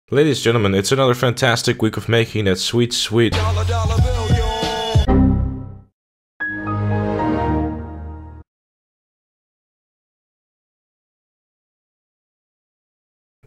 Ladies and gentlemen, it's another fantastic week of making that sweet, sweet dollar bill, yo.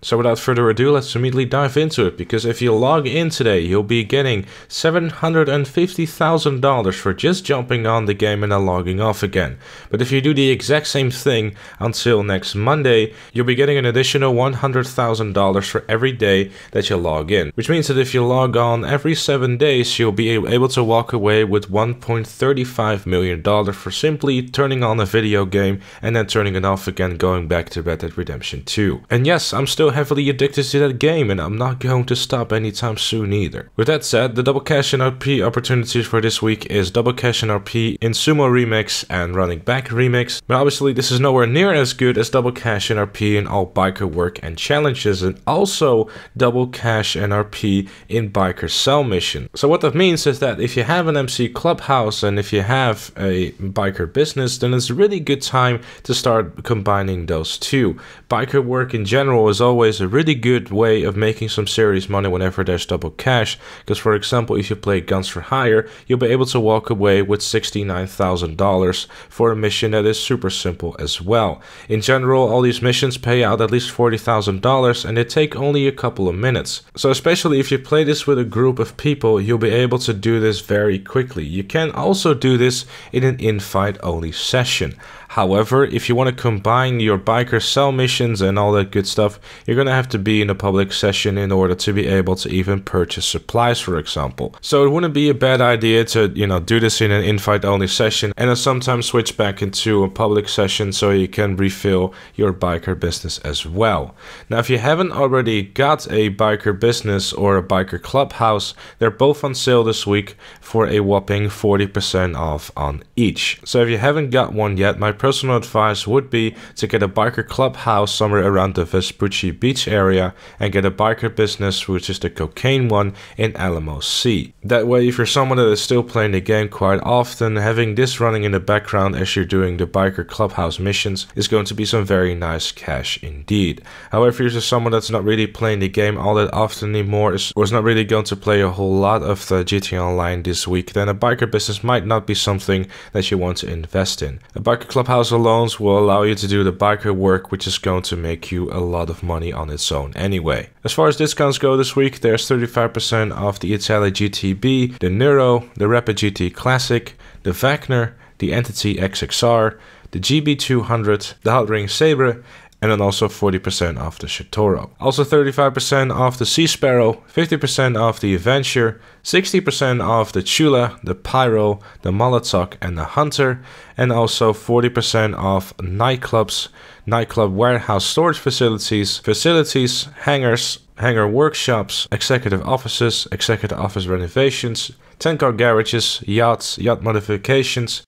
So without further ado, let's immediately dive into it, because if you log in today, you'll be getting $750,000 for just jumping on the game and then logging off again. But if you do the exact same thing until next Monday, you'll be getting an additional $100,000 for every day that you log in. Which means that if you log on every 7 days, you'll be able to walk away with $1.35 million for simply turning on a video game and then turning it off again, going back to Red Dead Redemption 2. And yes, I'm still heavily addicted to that game, and I'm not going to stop anytime soon either. With that said, the double cash and RP opportunities for this week is double cash and RP in Sumo Remix and Running Back Remix, but obviously this is nowhere near as good as double cash and RP in all biker work and challenges, and also double cash and RP in biker cell mission. So what that means is that if you have an MC Clubhouse and if you have a biker business, then it's a really good time to start combining those two. Biker work in general is always a really good way of making some serious money whenever there's double cash, because for example, if you play Guns for Hire, you'll be able to walk away with $69,000 for a mission that is super simple as well. In general, all these missions pay out at least $40,000 and they take only a couple of minutes. So especially if you play this with a group of people, you'll be able to do this very quickly. You can also do this in an invite only session. However, if you want to combine your biker cell missions and all that good stuff, you're going to have to be in a public session in order to be able to even purchase supplies, for example. So it wouldn't be a bad idea to, do this in an invite only session and then sometimes switch back into a public session so you can refill your biker business as well. Now, if you haven't already got a biker business or a biker clubhouse, they're both on sale this week for a whopping 40% off on each. So if you haven't got one yet, my personal advice would be to get a biker clubhouse somewhere around the Vespucci Beach area and get a biker business, which is the cocaine one, in Alamo Sea. That way, if you're someone that is still playing the game quite often, having this running in the background as you're doing the biker clubhouse missions is going to be some very nice cash indeed. However, if you're just someone that's not really playing the game all that often anymore, or is not really going to play a whole lot of the GTA Online this week, then a biker business might not be something that you want to invest in. A biker clubhouse alone will allow you to do the biker work, which is going to make you a lot of money on its own anyway. As far as discounts go this week, there's 35% off the Italy GTB, the Neuro, the Rapid GT Classic, the Wagner, the Entity XXR, the GB200, the Hot Ring Sabre, and then also 40% off the Shitoro. Also 35% off the Sea Sparrow, 50% off the Adventure, 60% off the Chula, the Pyro, the Molotov, and the Hunter, and also 40% off nightclubs, nightclub warehouse storage facilities, hangars, hangar workshops, executive offices, executive office renovations, 10-car garages, yachts, yacht modifications,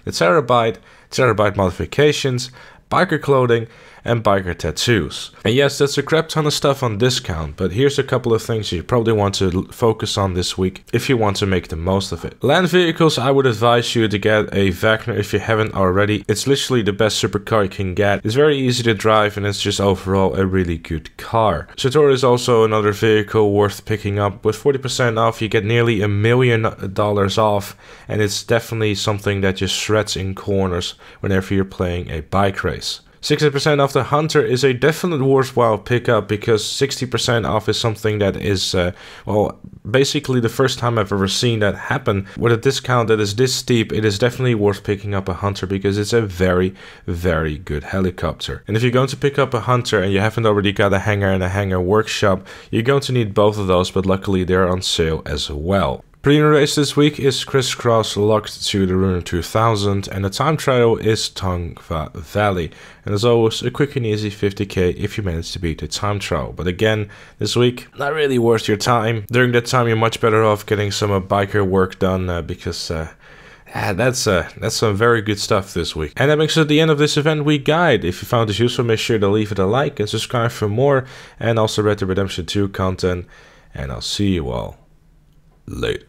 the terabyte modifications, biker clothing, and biker tattoos. And yes, that's a crap ton of stuff on discount, but here's a couple of things you probably want to focus on this week if you want to make the most of it. Land vehicles, I would advise you to get a Wagner if you haven't already. It's literally the best supercar you can get. It's very easy to drive and it's just overall a really good car. Shitoro is also another vehicle worth picking up. With 40% off, you get nearly $1 million off, and it's definitely something that just shreds in corners whenever you're playing a bike race. 60% off the Hunter is a definite worthwhile pickup, because 60% off is something that is, well, basically the first time I've ever seen that happen. With a discount that is this steep, it is definitely worth picking up a Hunter, because it's a very, very good helicopter. And if you're going to pick up a Hunter and you haven't already got a hangar and a hangar workshop, you're going to need both of those, but luckily they're on sale as well. Pre-order race this week is Crisscross locked to the Ruiner 2000, and the time trial is Tongva Valley. And as always, a quick and easy 50k if you manage to beat the time trial. But again, this week, not really worth your time. During that time, you're much better off getting some biker work done, because that's some very good stuff this week. And that makes it the end of this event week guide. If you found this useful, make sure to leave it a like and subscribe for more, and also Red Dead Redemption 2 content. And I'll see you all later.